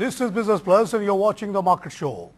This is Business Plus and you're watching the Market Show.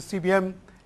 CBM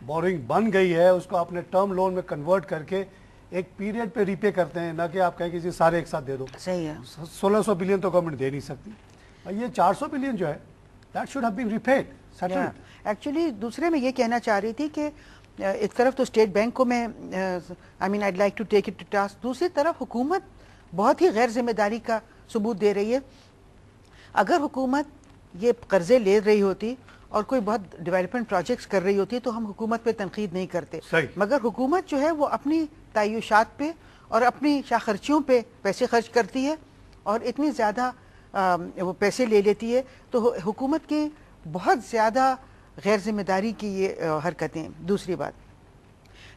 boring بن گئی ہے اس کو اپنے ٹرم لون میں کنورٹ کر کے ایک پیریڈ پہ ریپے کرتے ہیں, نہ کہ آپ کہیں کہ جی سارے ایک ساتھ دے دو. صحیح ہے. 1600 بلین تو گورنمنٹ دے نہیں سکتی, یہ 400 بلین جو ہے that should have been rapid settled. Actually دوسرے میں یہ کہنا چاہ رہی تھی کہ ایک طرف تو اسٹیٹ بینک کو میں I mean I'd like to take it to task, دوسری طرف حکومت بہت ہی غیر ذمہ داری کا ثبوت دے رہی ہے. اگر حکومت یہ قرضے لے رہی ہوتی اور کوئی بہت ڈیولپمنٹ پروجیکٹس کر رہی ہوتی تو ہم حکومت پہ تنقید نہیں کرتے, مگر حکومت جو ہے وہ اپنی تعیشات پہ اور اپنی شاہ خرچیوں پہ پیسے خرچ کرتی ہے اور اتنی زیادہ وہ پیسے لے لیتی ہے, تو حکومت کی بہت زیادہ غیر ذمہ داری کی یہ حرکتیں. دوسری بات,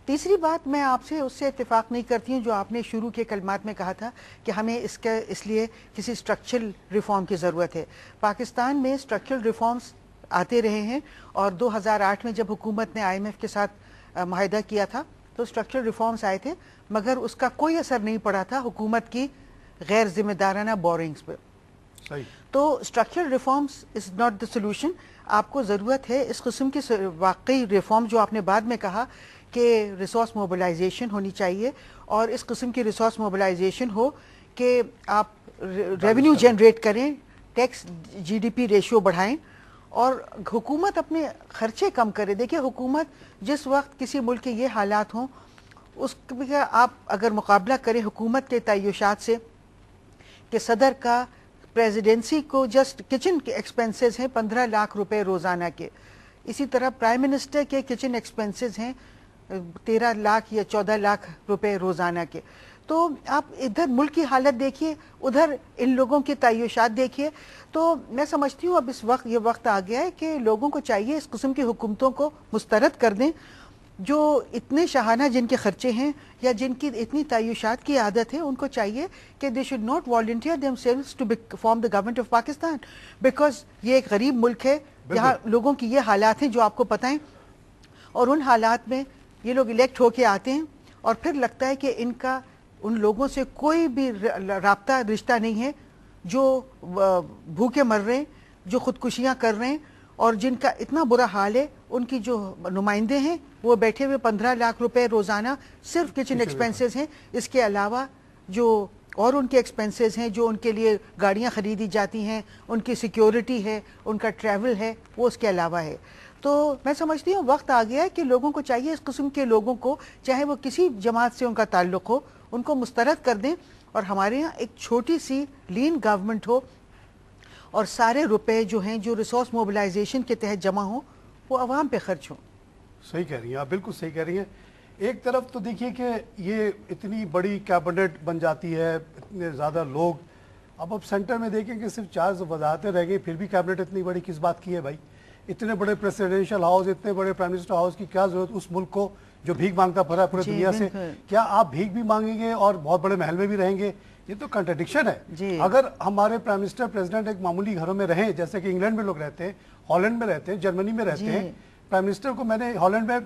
تیسری بات میں آپ سے اس سے اتفاق نہیں کرتی ہوں جو آپ نے شروع کے کلمات میں کہا تھا کہ ہمیں اس لیے کسی اسٹرکچرل ریفارم کی ضرورت ہے. پاکستان میں اسٹرکچرل ریفارمز آتے رہے ہیں اور 2008 میں جب حکومت نے IMF کے ساتھ معاہدہ کیا تھا تو اسٹرکچرل ریفارمز آئے تھے, مگر اس کا کوئی اثر نہیں پڑا تھا حکومت کی غیر ذمہ دارانہ بورنگز پہ. تو structural reforms is not the solution. آپ کو ضرورت ہے اس قسم کی واقعی ریفارم جو آپ نے بعد میں کہا کہ ریسورس موبلائزیشن ہونی چاہیے, اور اس قسم کی ریسورس موبلائزیشن ہو کہ آپ ریونیو جنریٹ کریں, ٹیکس GDP ریشیو بڑھائیں اور حکومت اپنے خرچے کم کرے. دیکھیں حکومت جس وقت کسی ملک کے یہ حالات ہوں اس کا آپ اگر مقابلہ کریں حکومت کے تعیشات سے کہ صدر کا پریزیڈنسی کو جسٹ کچن کے ایکسپنسز ہیں 15 لاکھ روپے روزانہ کے, اسی طرح پرائم منسٹر کے کچن ایکسپنسز ہیں 13 لاکھ یا 14 لاکھ روپے روزانہ کے. تو آپ ادھر ملک کی حالت دیکھیے, ادھر ان لوگوں کی تعیشات دیکھیے. تو میں سمجھتی ہوں اب اس وقت یہ وقت آ گیا ہے کہ لوگوں کو چاہیے اس قسم کی حکومتوں کو مسترد کر دیں جو اتنے شاہانہ جن کے خرچے ہیں یا جن کی اتنی تعیشات کی عادت ہے. ان کو چاہیے کہ they should not volunteer themselves to form the government of Pakistan, because یہ ایک غریب ملک ہے یہاں لوگوں کی یہ حالات ہیں جو آپ کو پتہ ہیں, اور ان حالات میں یہ لوگ الیکٹ ہو کے آتے ہیں اور پھر لگتا ہے کہ ان کا ان لوگوں سے کوئی بھی رابطہ رشتہ نہیں ہے جو بھوکے مر رہے ہیں, جو خودکشیاں کر رہے ہیں, اور جن کا اتنا برا حال ہے. ان کی جو نمائندے ہیں وہ بیٹھے ہوئے 15 لاکھ روپے روزانہ صرف کچن ایکسپنسز ہیں, اس کے علاوہ جو اور ان کے ایکسپنسز ہیں جو ان کے لیے گاڑیاں خریدی جاتی ہیں, ان کی سیکیورٹی ہے, ان کا ٹریول ہے, وہ اس کے علاوہ ہے. تو میں سمجھتی ہوں وقت آ گیا ہے کہ لوگوں کو چاہیے اس قسم کے لوگوں کو, چاہے وہ کسی جماعت سے ان کا تعلق ہو, ان کو مسترد کر دیں اور ہمارے یہاں ایک چھوٹی سی لین گورنمنٹ ہو اور سارے روپے جو ہیں جو ریسورس موبلائزیشن کے تحت جمع ہوں وہ عوام پہ خرچ ہوں. صحیح کہہ رہی ہیں آپ, بالکل صحیح کہہ رہی ہیں. ایک طرف تو دیکھیے کہ یہ اتنی بڑی کیبنٹ بن جاتی ہے, اتنے زیادہ لوگ, اب سینٹر میں دیکھیں کہ صرف 4 وزارتیں رہ گئی, پھر بھی کیبنٹ اتنی بڑی کس بات کی ہے بھائی؟ اتنے بڑے پریزیڈنشل ہاؤس, اتنے بڑے پرائم منسٹر ہاؤس کی کیا ضرورت اس ملک کو جو بھیک مانگتا پھرا ہے پورے دنیا سے؟ کیا آپ بھیک بھی مانگیں گے اور بہت بڑے محل میں بھی رہیں گے؟ یہ تو کنٹرڈکشن ہے. اگر ہمارے پرائم منسٹر پریزیڈنٹ ایک معمولی گھروں میں رہیں جیسے کہ انگلینڈ میں لوگ رہتے ہیں, ہالینڈ میں رہتے ہیں, جرمنی میں رہتے ہیں, پرائم منسٹر کو میں نے ہالینڈ میں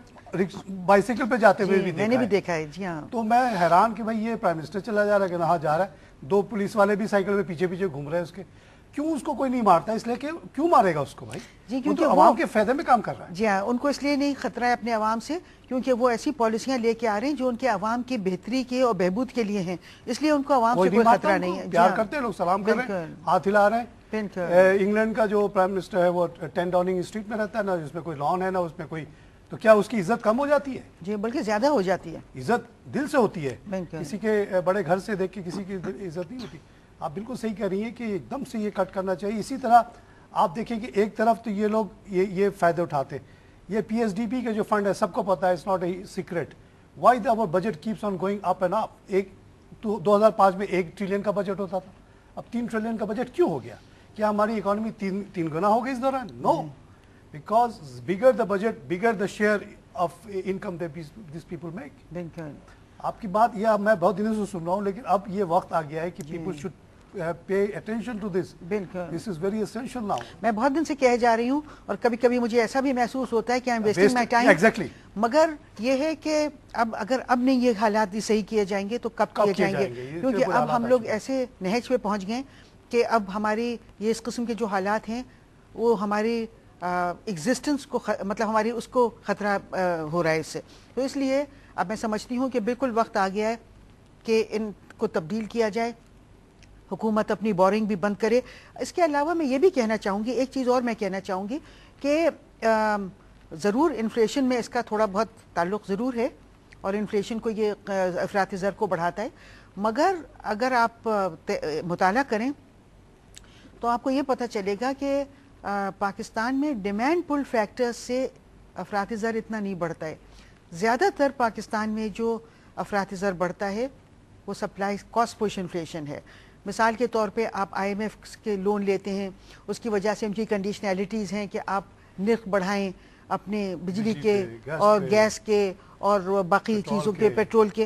بائیسیکل پہ جاتے ہوئے بھی دیکھا ہے. جی ہاں, تو میں حیران کہ بھائی یہ پرائم منسٹر چلا جا رہا ہے کہ کہاں جا رہا ہے, 2 پولیس والے بھی سائیکل میں پیچھے پیچھے گھوم رہے ہیں اس کے. کیوں اس کو کوئی نہیں مارتا؟ اس لیے کہ کیوں مارے گا اس کو بھائی؟ جی وہ تو عوام کے فائدے میں کام کر رہا ہے. جی ہاں, ان کو اس لیے نہیں خطرہ ہے اپنے عوام سے کیونکہ وہ ایسی پالیسیاں لے کے آ رہے ہیں جو ان کے عوام کی بہتری کے اور بہبود کے لیے ہیں, اس لیے ان کو عوام سے کوئی خطرہ نہیں ہے. پیار کرتے ہیں لوگ, سلام کر رہے ہیں, ہاتھ ہلا رہے ہیں. انگلینڈ کا جو پرائم منسٹر ہے وہ 10 ڈاؤننگ اسٹریٹ میں رہتا ہے, نہ اس میں کوئی لان ہے نہ اس میں کوئی, تو کیا اس کی عزت کم ہو جاتی ہے؟ جی بلکہ زیادہ ہو جاتی ہے. عزت دل سے ہوتی ہے, کسی کے بڑے گھر سے دیکھ کے کسی کی عزت نہیں ہوتی. آپ بالکل صحیح کہہ رہی ہیں کہ ایک دم سے یہ کٹ کرنا چاہیے. اسی طرح آپ دیکھیں کہ ایک طرف تو یہ لوگ یہ فائدے اٹھاتے ہیں, یہ PSDP کے جو فنڈ ہے سب کو پتا ہے, it's not a secret. Why the our budget keeps on going up and up. 2005 میں 1 ٹریلین کا بجٹ ہوتا تھا, اب 3 ٹریلین کا بجٹ کیوں ہو گیا؟ کیا ہماری اکانومی 3 گنا ہو گئی اس دوران؟ نو, because bigger the budget, bigger the share of income that these people make. آپ کی بات یہ میں بہت دنوں سے سن رہا ہوں, لیکن اب یہ وقت آ گیا ہے کہ people should pay attention to this. This is very essential now. میں بہت دن سے کہہ جا رہی ہوں اور کبھی کبھی مجھے ایسا بھی محسوس ہوتا ہے کہ I'm wasting my time. Exactly. مگر یہ ہے کہ اگر اب نہیں یہ حالات صحیح کیے جائیں گے تو کب کیے جائیں گے؟ کیونکہ اب ہم لوگ ایسے نہج پہ پہنچ گئے کہ اب ہماری یہ اس قسم کے جو حالات ہیں وہ ہماری ایگزسٹنس کو مطلب ہماری اس کو خطرہ ہو رہا ہے اس سے. تو اس لیے اب میں سمجھتی ہوں کہ بالکل وقت آ گیا ہے کہ ان کو تبدیل کیا جائے, حکومت اپنی بورنگ بھی بند کرے. اس کے علاوہ میں یہ بھی کہنا چاہوں گی, ایک چیز اور میں کہنا چاہوں گی کہ ضرور انفلیشن میں اس کا تھوڑا بہت تعلق ضرور ہے اور انفلیشن کو یہ افراط زر کو بڑھاتا ہے, مگر اگر آپ مطالعہ کریں تو آپ کو یہ پتہ چلے گا کہ پاکستان میں ڈیمانڈ پل فیکٹر سے افراط زر اتنا نہیں بڑھتا ہے. زیادہ تر پاکستان میں جو افراط زر بڑھتا ہے وہ سپلائی کاسٹ پش انفلیشن ہے. مثال کے طور پہ آپ آئی ایم ایف کے لون لیتے ہیں, اس کی وجہ سے ان کی کنڈیشنلٹیز ہیں کہ آپ نرخ بڑھائیں اپنے بجلی کے اور گیس کے اور باقی چیزوں کے, پیٹرول کے,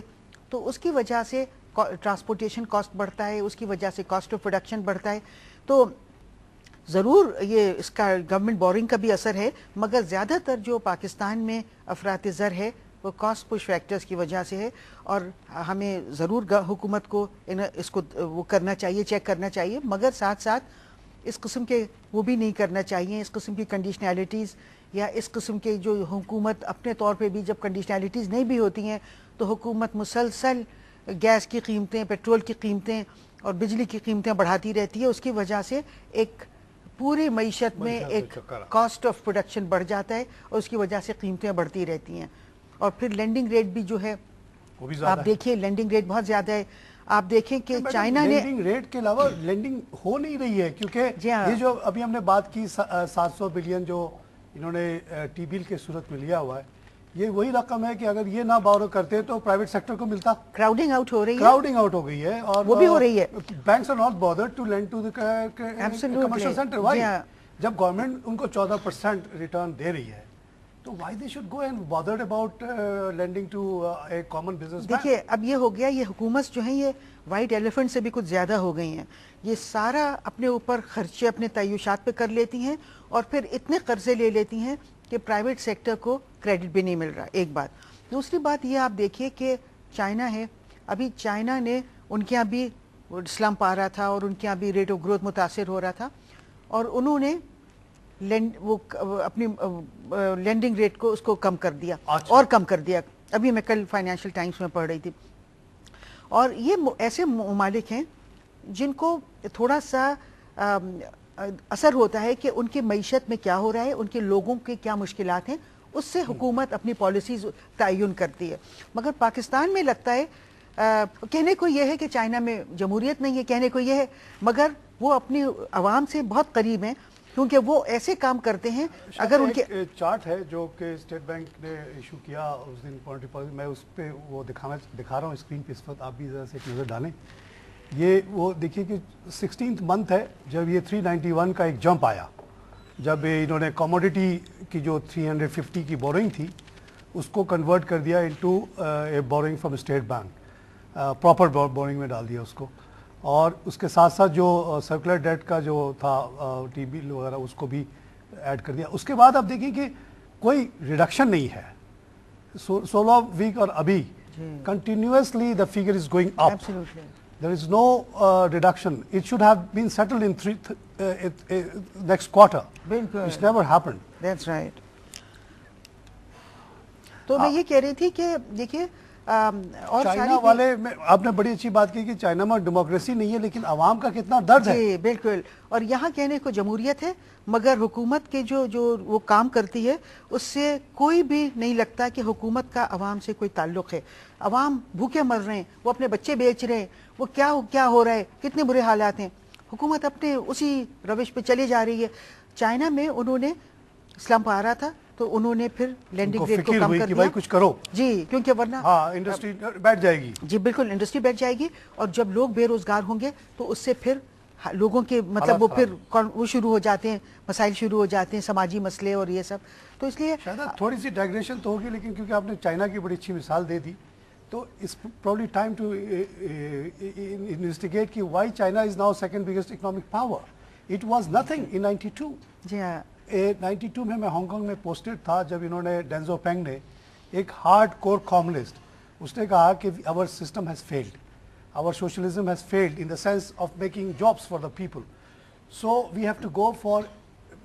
تو اس کی وجہ سے ٹرانسپورٹیشن کاسٹ بڑھتا ہے, اس کی وجہ سے کاسٹ آف پروڈکشن بڑھتا ہے. تو ضرور یہ اس کا گورنمنٹ بورنگ کا بھی اثر ہے, مگر زیادہ تر جو پاکستان میں افراط زر ہے وہ کاسٹ پش فیکٹرز کی وجہ سے ہے, اور ہمیں ضرور حکومت کو اس کو وہ کرنا چاہیے, چیک کرنا چاہیے, مگر ساتھ ساتھ اس قسم کے وہ بھی نہیں کرنا چاہیے, اس قسم کی کنڈیشنلٹیز یا اس قسم کے جو حکومت اپنے طور پہ بھی جب کنڈیشنلٹیز نہیں بھی ہوتی ہیں تو حکومت مسلسل گیس کی قیمتیں, پیٹرول کی قیمتیں اور بجلی کی قیمتیں بڑھاتی رہتی ہے. اس کی وجہ سے ایک پوری معیشت میں ایک کاسٹ آف پروڈکشن بڑھ جاتا ہے اور اس کی وجہ سے قیمتیں بڑھتی رہتی ہیں. اور پھر لینڈنگ ریٹ بھی جو ہے آپ دیکھیں, لینڈنگ ریٹ بہت زیادہ ہے. آپ دیکھیں کہ چائنا نے لینڈنگ ریٹ کے علاوہ لینڈنگ ہو نہیں رہی ہے, کیونکہ یہ جو ابھی ہم نے بات کی 700 بلین جو انہوں نے ٹی بل کے صورت میں لیا ہوا ہے, یہ وہی رقم ہے کہ اگر یہ نہ بورو کرتے تو پرائیویٹ سیکٹر کو ملتا. کراؤڈنگ آؤٹ ہو رہی ہے, کراؤڈنگ آؤٹ ہو گئی ہے, اور وہ بھی ہو رہی ہے. Banks are not bothered to lend to the commercial sector. Why? جب گورنمنٹ ان کو 14% ریٹرن دے رہی ہے تو why they should go and bothered about lending to a common business. دیکھیے اب یہ ہو گیا, یہ حکومت جو ہیں یہ وائٹ ایلیفنٹ سے بھی کچھ زیادہ ہو گئی ہیں. یہ سارا اپنے اوپر خرچے اپنے تعیشات پہ کر لیتی ہیں اور پھر اتنے قرضے لے لیتی ہیں کہ پرائیویٹ سیکٹر کو کریڈٹ بھی نہیں مل رہا. ایک بات. دوسری بات یہ آپ دیکھیے کہ چائنا ہے, ابھی چائنا نے ان کے یہاں بھی سلمپ آ رہا تھا اور ان کے یہاں بھی ریٹ آف گروتھ متاثر ہو رہا تھا, اور انہوں نے وہ اپنی لینڈنگ ریٹ کو اس کو کم کر دیا اور کم کر دیا. ابھی میں کل فائنینشیل ٹائمز میں پڑھ رہی تھی. اور یہ ایسے ممالک ہیں جن کو تھوڑا سا اثر ہوتا ہے کہ ان کی معیشت میں کیا ہو رہا ہے, ان کے لوگوں کے کیا مشکلات ہیں, اس سے حکومت اپنی پالیسیز تعین کرتی ہے. مگر پاکستان میں لگتا ہے کہنے کو یہ ہے کہ چائنا میں جمہوریت نہیں ہے, کہنے کو یہ ہے, مگر وہ اپنی عوام سے بہت قریب ہیں کیونکہ وہ ایسے کام کرتے ہیں. اگر ان کے چارٹ ہے جو کہ اسٹیٹ بینک نے ایشو کیا اس دن, میں اس پہ وہ دکھا رہا ہوں اسکرین پہ اس وقت, آپ بھی ذرا سے ایک نظر ڈالیں. یہ وہ دیکھیے کہ 16th منتھ ہے جب یہ 391 کا ایک جمپ آیا, جب انہوں نے کوموڈیٹی کی جو 350 کی بورنگ تھی اس کو کنورٹ کر دیا into a boring from state bank, proper boring میں ڈال دیا اس کو, اور اس کے ساتھ ساتھ جو سرکولر ڈیٹ کا جو تھا ٹی بل وغیرہ اس کو بھی ایڈ کر دیا. اس کے بعد آپ دیکھیں کہ کوئی ریڈکشن نہیں ہے 16 ویک, اور ابھی continuously the figure is going up. There is no reduction. It should have been settled in next quarter. It's never happened. That's right. تو میں یہ کہہ رہی تھی کہ دیکھیے اور چائنا والے میں آپ نے بڑی اچھی بات کی کہ چائنا میں ڈیموکریسی نہیں ہے, لیکن عوام کا کتنا درد ہے. جی بالکل, اور یہاں کہنے کو جمہوریت ہے مگر حکومت کے جو وہ کام کرتی ہے اس سے کوئی بھی نہیں لگتا کہ حکومت کا عوام سے کوئی تعلق ہے. عوام بھوکے مر رہے ہیں, وہ اپنے بچے بیچ رہے ہیں, وہ کیا ہو رہا ہے, کتنے برے حالات ہیں, حکومت اپنے اسی روش پہ چلی جا رہی ہے. چائنا میں انہوں نے سلمپ آ رہا تھا تو انہوں نے پھر لینڈنگ ریٹ کو کم کر دیا. کچھ کرو جی, کیونکہ ورنہ انڈسٹری بیٹھ جائے گی. جی بالکل, انڈسٹری بیٹھ جائے گی, اور جب لوگ بے روزگار ہوں گے تو اس سے پھر لوگوں کے مطلب وہ پھر وہ شروع ہو جاتے ہیں, مسائل شروع ہو جاتے ہیں, سماجی مسئلے اور یہ سب. تو اس لیے شاید تھوڑی سی ڈائگریشن تو ہوگی, لیکن کیونکہ آپ نے چائنا کی بڑی اچھی مثال دے دی تو it's probably time to investigate کہ why China is now second biggest economic power. It was nothing in 92. جی ہاں, 92 میں ہانگ کانگ میں پوسٹڈ تھا جب انہوں نے ڈینزو پینگ نے ایک ہارڈ کور کامونسٹ, اس نے کہا کہ our system has failed, our socialism has failed in the sense of making jobs for the people, so we have to go for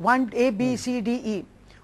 1 A B C D E।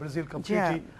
Brazil completely।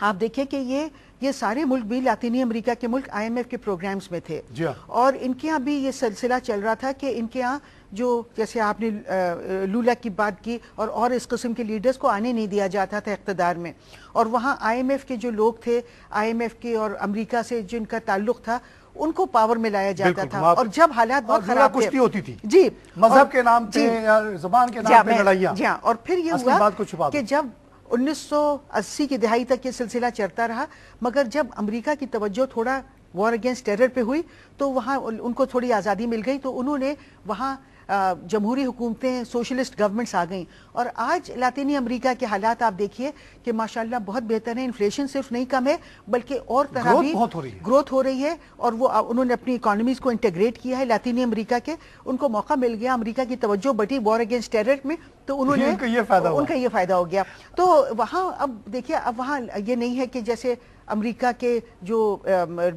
آپ دیکھیں کہ یہ سارے ملک بھی لاطینی امریکہ کے ملک آئی ایم ایف کے programmes میں تھے اور ان کے ہاں بھی یہ سلسلہ چل رہا تھا کہ ان کے ہاں جو جیسے آپ نے لولا کی بات کی اور اس قسم کے لیڈرز کو آنے نہیں دیا جاتا تھا اقتدار میں، اور وہاں آئی ایم ایف کے جو لوگ تھے، آئی ایم ایف کے اور امریکہ سے جن کا تعلق تھا، ان کو پاور میں لایا جاتا تھا، اور جب حالات بہت خراب تھے ہوتی تھی جی مذہب کے نام پہ یا زبان کے نام پہ لڑائیاں، جی ہاں، اور پھر یہ ہوا کہ جب 1980 کی دہائی تک یہ سلسلہ چلتا رہا، مگر جب امریکہ کی توجہ تھوڑا وار اگینسٹ ٹیرر پہ ہوئی تو وہاں ان کو تھوڑی آزادی مل گئی، تو انہوں نے وہاں جمہوری حکومتیں، سوشلسٹ گورنمنٹس آ گئیں، اور آج لاطینی امریکہ کے حالات آپ دیکھیے کہ ماشاءاللہ بہت بہتر ہیں، انفلیشن صرف نہیں کم ہے بلکہ اور طرح بھی گروتھ ہو رہی ہے، اور وہ انہوں نے اپنی اکانومیز کو انٹیگریٹ کیا ہے لاطینی امریکہ کے، ان کو موقع مل گیا، امریکہ کی توجہ بڑھی وار اگینسٹ ٹیرر میں، تو انہوں نے ان کا یہ فائدہ ہو گیا۔ تو وہاں اب دیکھیے، اب وہاں یہ نہیں ہے کہ جیسے امریکہ کے جو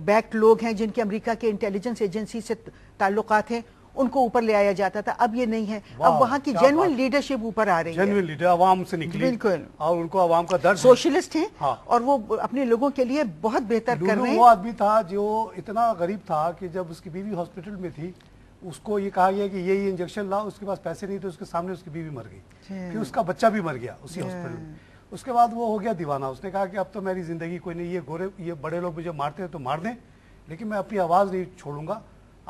بیک لوگ ہیں، جن کے امریکہ کے انٹیلیجنس ایجنسی سے تعلقات ہیں، ان کو اوپر لے آیا جاتا تھا، اب یہ نہیں ہے، اب وہاں کی جینوئن لیڈرشپ اوپر آ رہی ہے، جینوئن لیڈر عوام سے نکلی، بالکل، اور ان کو عوام کا درد، سوشلسٹ ہیں اور وہ اپنے لوگوں کے لیے بہت بہتر کر رہے ہیں۔ وہ آدمی تھا جو اتنا غریب تھا کہ جب اس کی بیوی ہاسپٹل میں تھی، اس کو یہ کہا گیا کہ یہ انجیکشن لا، اس کے پاس پیسے نہیں تھے، اس کے سامنے اس کی بیوی مر گئی، پھر اس کا بچہ بھی مر گیا اسی ہاسپٹل میں، اس کے بعد وہ ہو گیا دیوانہ، اس نے کہا کہ اب تو میری زندگی کوئی نہیں، یہ بڑے لوگ مجھے مارتے ہیں تو مار دیں، لیکن میں اپنی آواز نہیں چھوڑوں گا۔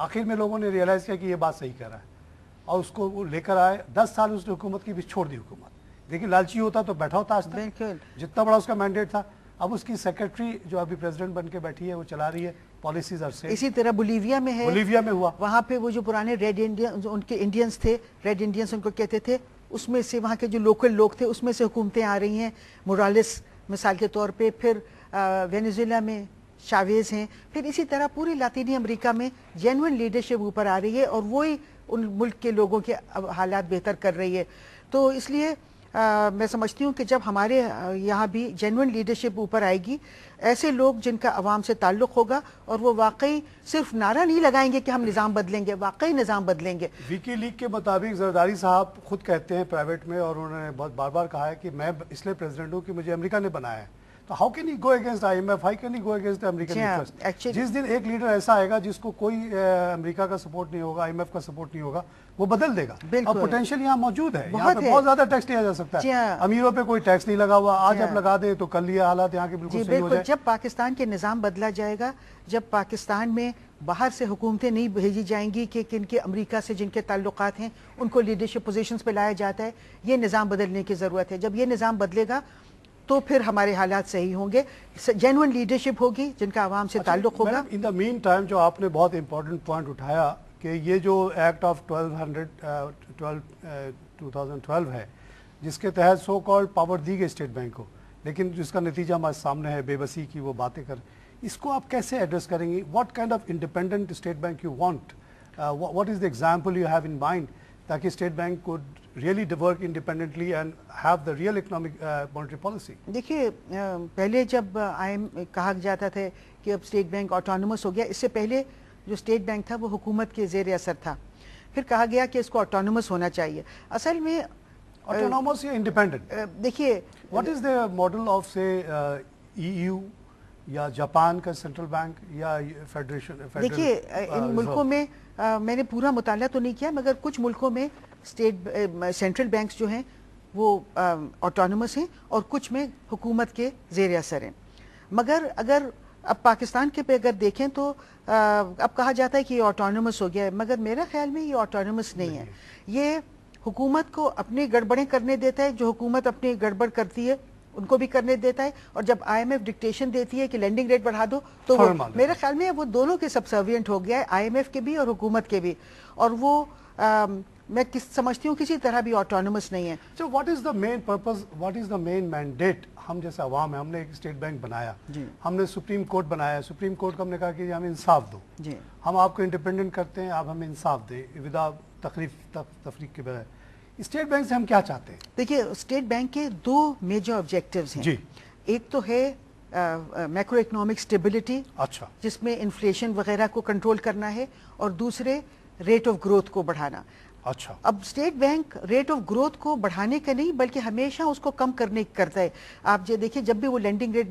آخر میں لوگوں نے ریئلائز کیا کہ یہ بات صحیح کہہ رہا ہے، اور اس کو وہ لے کر آئے، 10 سال اس نے حکومت کی، بھی چھوڑ دی حکومت، لیکن لالچی ہوتا تو بیٹھا ہوتا آج تک، جتنا بڑا اس کا مینڈیٹ تھا۔ اب اس کی سیکرٹری جو ابھی پریزیڈنٹ بن کے بیٹھی ہے، وہ چلا رہی ہے پالیسیز۔ اسی طرح بولیویا میں ہے، بولیویا میں ہوا، وہاں پہ وہ جو پرانے ریڈ انڈین، ان کے انڈینز تھے، ریڈ انڈینز ان کو کہتے تھے، اس میں سے وہاں کے جو لوکل لوگ تھے اس میں سے حکومتیں آ رہی ہیں، مورالس مثال کے طور پہ، پھر وینیزویلا میں چاویز ہیں، پھر اسی طرح پوری لاطینی امریکہ میں جینوئن لیڈرشپ اوپر آ رہی ہے، اور وہی ان ملک کے لوگوں کے حالات بہتر کر رہی ہے۔ تو اس لیے میں سمجھتی ہوں کہ جب ہمارے یہاں بھی جینوئن لیڈرشپ اوپر آئے گی، ایسے لوگ جن کا عوام سے تعلق ہوگا، اور وہ واقعی صرف نعرہ نہیں لگائیں گے کہ ہم نظام بدلیں گے، واقعی نظام بدلیں گے۔ ویکی لیگ کے مطابق زرداری صاحب خود کہتے ہیں پرائیویٹ میں، اور انہوں نے بہت بار بار کہا ہے کہ میں اس لیے پریزیڈنٹ ہوں کہ مجھے امریکہ نے بنایا ہے، تو how can he go against I M F, how can he go against American interest? جس دن ایک لیڈر ایسا آئے گا جس کو کوئی امریکہ کا سپورٹ نہیں ہوگا، آئی ایم ایف کا سپورٹ نہیں ہوگا، وہ بدل دے گا، اور پوٹینشیل یہاں موجود ہے، یہاں پہ بہت زیادہ ٹیکس لیا جا سکتا ہے، امیروں پہ کوئی ٹیکس نہیں لگا ہوا، آج اب لگا دیں تو کل یہ حالات یہاں کے بالکل صحیح ہو جائے۔ جب پاکستان کے نظام بدلا جائے گا، جب پاکستان میں باہر سے حکومتیں نہیں بھیجی جائیں گی کہ کن کے امریکہ سے جن کے تعلقات ہیں ان کو لیڈرشپ پوزیشنز پہ لایا جاتا ہے، یہ نظام بدلنے کی ضرورت ہے۔ جب یہ نظام بدلے گا تو پھر ہمارے حالات صحیح ہوں گے، جینوئن لیڈرشپ ہوگی جن کا عوام سے تعلق ہوگا۔ ان دا مین ٹائم جو آپ نے بہت امپورٹنٹ پوائنٹ اٹھایا کہ یہ جو ایکٹ آف 2012 ہے، جس کے تحت سو کالڈ پاور دی گئی اسٹیٹ بینک کو، لیکن جس کا نتیجہ ہمارے سامنے ہے، بے بسی کی وہ باتیں کر، اس کو آپ کیسے ایڈریس کریں گے؟ What kind of independent state bank you want, what is the example you have in mind, تاکہ اسٹیٹ بینک کو really to work independently and have the real economic monetary policy؟ دیکھیے، پہلے جب کہا جاتا تھا کہ اب اسٹیٹ بینک آٹونومس ہو گیا، اس سے پہلے جو اسٹیٹ بینک تھا وہ حکومت کے زیر اثر تھا، پھر کہا گیا کہ اس کو آٹونومس ہونا چاہیے۔ اصل میں آٹونومس یا انڈیپینڈنٹ؟ دیکھیے، what is the model of سے EU یا جاپان کا سینٹرل بینک یا فیڈریشن؟ دیکھیے، ان ملکوں میں میں نے پورا مطالعہ تو نہیں کیا، مگر کچھ ملکوں میں سینٹرل بینکس جو ہیں وہ آٹونومس ہیں، اور کچھ میں حکومت کے زیر اثر ہیں۔ مگر اگر اب پاکستان کے پہ اگر دیکھیں تو اب کہا جاتا ہے کہ یہ آٹونومس ہو گیا ہے، مگر میرا خیال میں یہ آٹونومس نہیں ہے، یہ حکومت کو اپنی گڑبڑیں کرنے دیتا ہے، جو حکومت اپنی گڑبڑ کرتی ہے ان کو بھی کرنے دیتا ہے، اور جب آئی ایم ایف ڈکٹیشن دیتی ہے کہ لینڈنگ ریٹ بڑھا دو تو میرے خیال میں وہ دونوں کے سبسروینٹ ہو گیا ہے، آئی ایم ایف کے بھی اور حکومت کے بھی، اور وہ میں سمجھتی ہوں کسی طرح بھی آٹونومس نہیں ہے۔ So what is the main purpose, what is the main mandate؟ ہم جیسے عوام ہیں، ہم نے ایک اسٹیٹ بینک بنایا، ہم نے سپریم کورٹ بنایا، سپریم کورٹ کو ہم نے کہا کہ ہمیں انصاف دو، ہم آپ کو انڈیپینڈنٹ کرتے ہیں، آپ ہمیں انصاف دیں وداؤٹ تفریق کے بغیر۔ اسٹیٹ بینک سے ہم کیا چاہتے ہیں؟ دیکھیے، اسٹیٹ بینک کے دو میجر آبجیکٹیوز ہیں، ایک تو ہے میکرو اکنامک اسٹیبلٹی، اچھا، جس میں انفلیشن وغیرہ کو کنٹرول کرنا ہے، اور دوسرے ریٹ آف گروتھ کو بڑھانا۔ اچھا اب state bank rate of growth کو بڑھانے کا نہیں بلکہ ہمیشہ اس کو کم کرنے کی کرتا ہے. آپ جو دیکھیں جب بھی وہ لینڈنگ ریٹ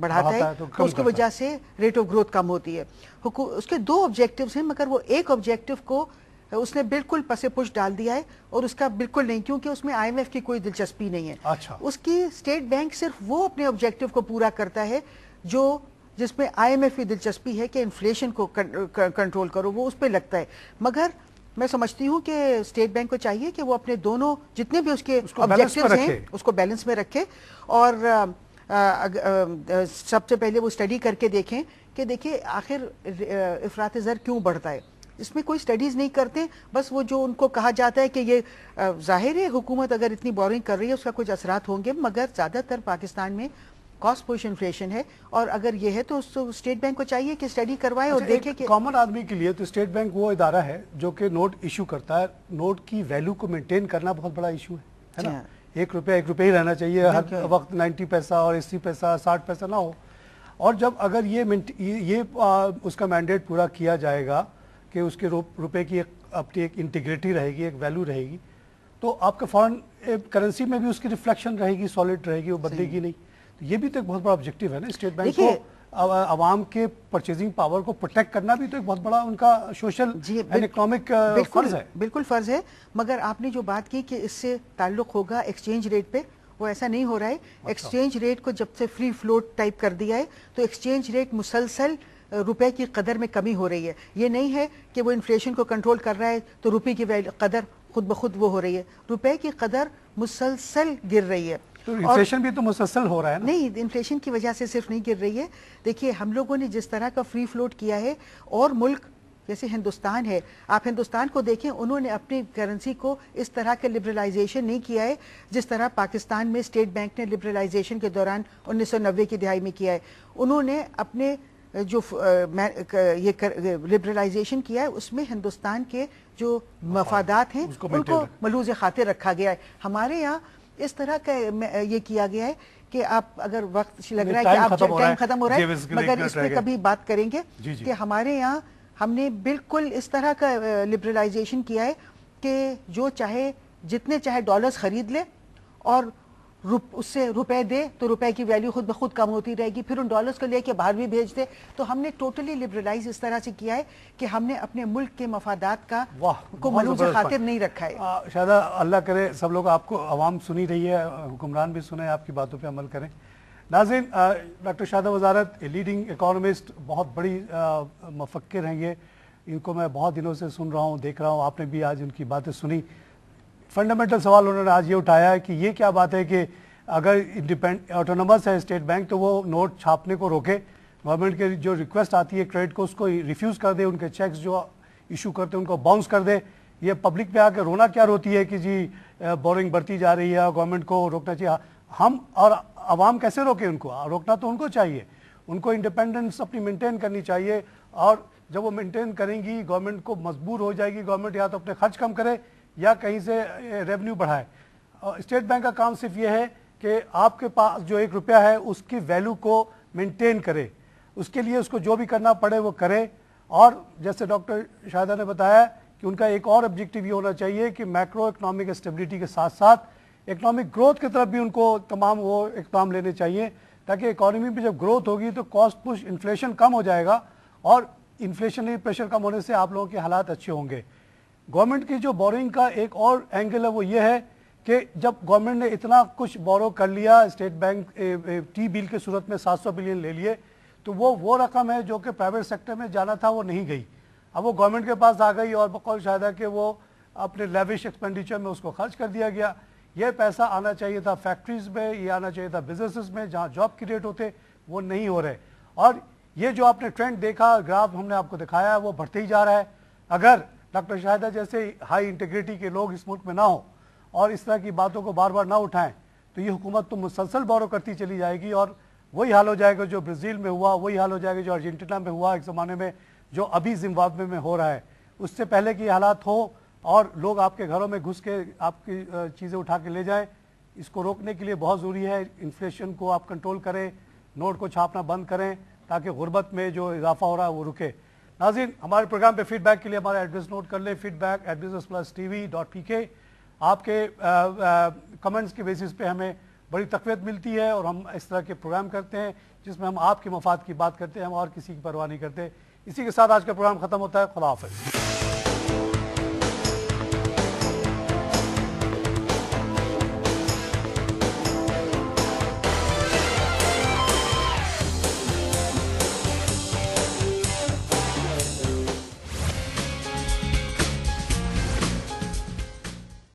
بڑھاتا ہے تو اس کی وجہ سے ریٹ آف گروتھ کم ہوتی ہے. اس کے 2 آبجیکٹیوز ہیں مگر وہ ایک آبجیکٹیو کو اس نے بالکل پسے پش ڈال دیا ہے اور اس کا بالکل نہیں, کیونکہ اس میں آئی ایم ایف کی کوئی دلچسپی نہیں ہے. اچھا اس کی اسٹیٹ بینک صرف وہ اپنے آبجیکٹیو کو پورا کرتا ہے جس میں آئی ایم ایف کی دلچسپی ہے کہ انفلیشن کو کنٹرول کرو, وہ اس پہ لگتا ہے. مگر میں سمجھتی ہوں کہ اسٹیٹ بینک کو چاہیے کہ وہ اپنے دونوں جتنے بھی اس کے آبجیکٹیوز ہیں اس کو بیلنس میں رکھے اور سب سے پہلے وہ اسٹڈی کر کے دیکھیں کہ دیکھیں آخر افراط زر کیوں بڑھتا ہے. اس میں کوئی سٹڈیز نہیں کرتے, بس وہ جو ان کو کہا جاتا ہے کہ یہ ظاہر ہے حکومت اگر اتنی بورنگ کر رہی ہے اس کا کچھ اثرات ہوں گے, مگر زیادہ تر پاکستان میں کاسٹ پش انفلیشن ہے اور اگر یہ ہے تو اسٹیٹ بینک کو چاہیے کہ اسٹڈی کروائے اور دیکھے کہ کامن آدمی کے لیے تو اسٹیٹ بینک وہ ادارہ ہے جو کہ نوٹ ایشو کرتا ہے. نوٹ کی ویلیو کو مینٹین کرنا بہت بڑا ایشو ہے نا. 1 روپیہ 1 روپیہ ہی رہنا چاہیے, ہر وقت 90 پیسہ اور 80 پیسہ 60 پیسہ نہ ہو. اور جب اگر یہ اس کا مینڈیٹ پورا کیا جائے گا کہ اس کے روپے کی اپنی ایک انٹیگریٹی رہے گی, ایک ویلیو رہے گی, تو آپ کا فارن کرنسی میں بھی اس کی ریفلیکشن رہے گی, سالڈ رہے گی, وہ بدلے گی نہیں. تو یہ بھی تو ایک بہت بڑا آبجیکٹیو ہے نا اسٹیٹ بینک کو, عوام کے پرچیزنگ پاور کو پروٹیکٹ کرنا بھی تو ایک بہت بڑا ان کا سوشل اینڈ اکنامک فرض ہے. بالکل فرض ہے, مگر آپ نے جو بات کی کہ اس سے تعلق ہوگا ایکسچینج ریٹ پہ, وہ ایسا نہیں ہو رہا ہے. ایکسچینج ریٹ کو جب سے فری فلوٹ ٹائپ کر دیا ہے تو ایکسچینج ریٹ مسلسل روپے کی قدر میں کمی ہو رہی ہے. یہ نہیں ہے کہ وہ انفلیشن کو کنٹرول کر رہا ہے تو روپے کی قدر خود بخود وہ ہو رہی ہے, روپے کی قدر مسلسل گر رہی ہے. تو انفلیشن بھی تو مسلسل ہو رہا ہے نا. نہیں, انفلیشن کی وجہ سے صرف نہیں گر رہی ہے. دیکھیے ہم لوگوں نے جس طرح کا فری فلوٹ کیا ہے, اور ملک جیسے ہندوستان ہے, آپ ہندوستان کو دیکھیں, انہوں نے اپنی کرنسی کو اس طرح کا لبرلائزیشن نہیں کیا ہے جس طرح پاکستان میں اسٹیٹ بینک نے لبرلائزیشن کے دوران 1990 کی دہائی میں کیا ہے. انہوں نے اپنے جو یہ لبرلائزیشن کیا ہے اس میں ہندوستان کے جو مفادات ہیں ان کو ملحوظ خاطر رکھا گیا ہے. ہمارے یہاں اس طرح کا یہ کیا گیا ہے کہ آپ اگر وقت لگ رہا ہے کہ آپ ٹائم ختم ہو رہا ہے, مگر اس پہ کبھی بات کریں گے کہ ہمارے یہاں ہم نے بالکل اس طرح کا لبرلائزیشن کیا ہے کہ جو چاہے جتنے چاہے ڈالرز خرید لے اور اس سے روپے دے تو روپے کی ویلیو خود بخود کم ہوتی رہے گی, پھر ان ڈالرز کو لے کے باہر بھی بھیج دے. تو ہم نے ٹوٹلی لبرلائز اس طرح سے کیا ہے کہ ہم نے اپنے ملک کے مفادات کو ملحوظ خاطر نہیں رکھا ہے. شاید اللہ کرے سب لوگ آپ کو عوام سنی رہی ہے, حکمران بھی سنیں, آپ کی باتوں پہ عمل کریں. ناظرین, ڈاکٹر شادہ وزارت لیڈنگ اکانومسٹ, بہت بڑی مفکر ہیں یہ, ان کو میں بہت دنوں سے سن رہا ہوں, دیکھ رہا ہوں, آپ نے بھی آج ان کی باتیں سنی. فنڈامنٹل سوال انہوں نے آج یہ اٹھایا ہے کہ یہ کیا بات ہے کہ اگر آٹونومس ہے اسٹیٹ بینک تو وہ نوٹ چھاپنے کو روکے, گورنمنٹ کے جو ریکویسٹ آتی ہے کریڈٹ کو اس کو ریفیوز کر دے, ان کے چیکس جو ایشو کرتے ہیں ان کو باؤنس کر دے. یہ پبلک پہ آ کے رونا کیا روتی ہے کہ جی بورنگ بڑھتی جا رہی ہے, گورنمنٹ کو روکنا چاہیے. ہم اور عوام کیسے روکیں ان کو؟ روکنا تو ان کو چاہیے, ان کو انڈیپینڈنس اپنی مینٹین کرنی چاہیے, اور جب وہ مینٹین کریں گی گورنمنٹ کو مجبور ہو جائے گی, گورنمنٹ یا تو اپنے خرچ کم کرے یا کہیں سے ریونیو بڑھائے. اسٹیٹ بینک کا کام صرف یہ ہے کہ آپ کے پاس جو 1 روپیہ ہے اس کی ویلیو کو مینٹین کرے, اس کے لیے اس کو جو بھی کرنا پڑے وہ کرے. اور جیسے ڈاکٹر شاہدہ نے بتایا کہ ان کا ایک اور آبجیکٹیو یہ ہونا چاہیے کہ میکرو اکنامک اسٹیبلٹی کے ساتھ ساتھ اکنامک گروتھ کی طرف بھی ان کو تمام وہ اقدام لینے چاہیے, تاکہ اکانومی میں جب گروتھ ہوگی تو کاسٹ پش انفلیشن کم ہو جائے گا, اور انفلیشنری پریشر کم ہونے سے آپ لوگوں کے حالات اچھے ہوں گے. گورنمنٹ کی جو بورنگ کا ایک اور اینگل ہے وہ یہ ہے کہ جب گورنمنٹ نے اتنا کچھ بورو کر لیا, اسٹیٹ بینک ٹی بل کے صورت میں 700 بلین لے لیے, تو وہ رقم ہے جو کہ پرائیویٹ سیکٹر میں جانا تھا وہ نہیں گئی, اب وہ گورنمنٹ کے پاس آ گئی, اور بقول شاہدہ کہ وہ اپنے لیوش ایکسپینڈیچر میں اس کو خرچ کر دیا گیا. یہ پیسہ آنا چاہیے تھا فیکٹریز میں, یہ آنا چاہیے تھا بزنسز میں جہاں جاب کریٹ ہوتے, وہ نہیں ہو رہے. اور یہ جو آپ نے ٹرینڈ دیکھا, گراف ہم نے آپ کو دکھایا ہے, وہ بڑھتے ہی جا رہا ہے. اگر ڈاکٹر شاہدہ جیسے ہائی انٹیگریٹی کے لوگ اس ملک میں نہ ہوں اور اس طرح کی باتوں کو بار بار نہ اٹھائیں, تو یہ حکومت تو مسلسل بورو کرتی چلی جائے گی, اور وہی حال ہو جائے گا جو برازیل میں ہوا, وہی حال ہو جائے گا جو ارجنٹینا میں ہوا ایک زمانے میں, جو ابھی زمبابوے میں ہو رہا ہے. اس سے پہلے کہ یہ حالات ہو اور لوگ آپ کے گھروں میں گھس کے آپ کی چیزیں اٹھا کے لے جائیں, اس کو روکنے کے لیے بہت ضروری ہے انفلیشن کو آپ کنٹرول کریں, نوٹ کو چھاپنا بند کریں, تاکہ غربت میں جو اضافہ ہو رہا ہے وہ رکے. ناظرین ہمارے پروگرام پہ فیڈ بیک کے لیے ہمارا ایڈریس نوٹ کر لیں، feedback@businessplusTV.pk. آپ کے کمنٹس کے بیسس پہ ہمیں بڑی تقویت ملتی ہے اور ہم اس طرح کے پروگرام کرتے ہیں جس میں ہم آپ کے مفاد کی بات کرتے ہیں، ہم اور کسی کی پرواہ نہیں کرتے. اسی کے ساتھ آج کا پروگرام ختم ہوتا ہے. خدا حافظ.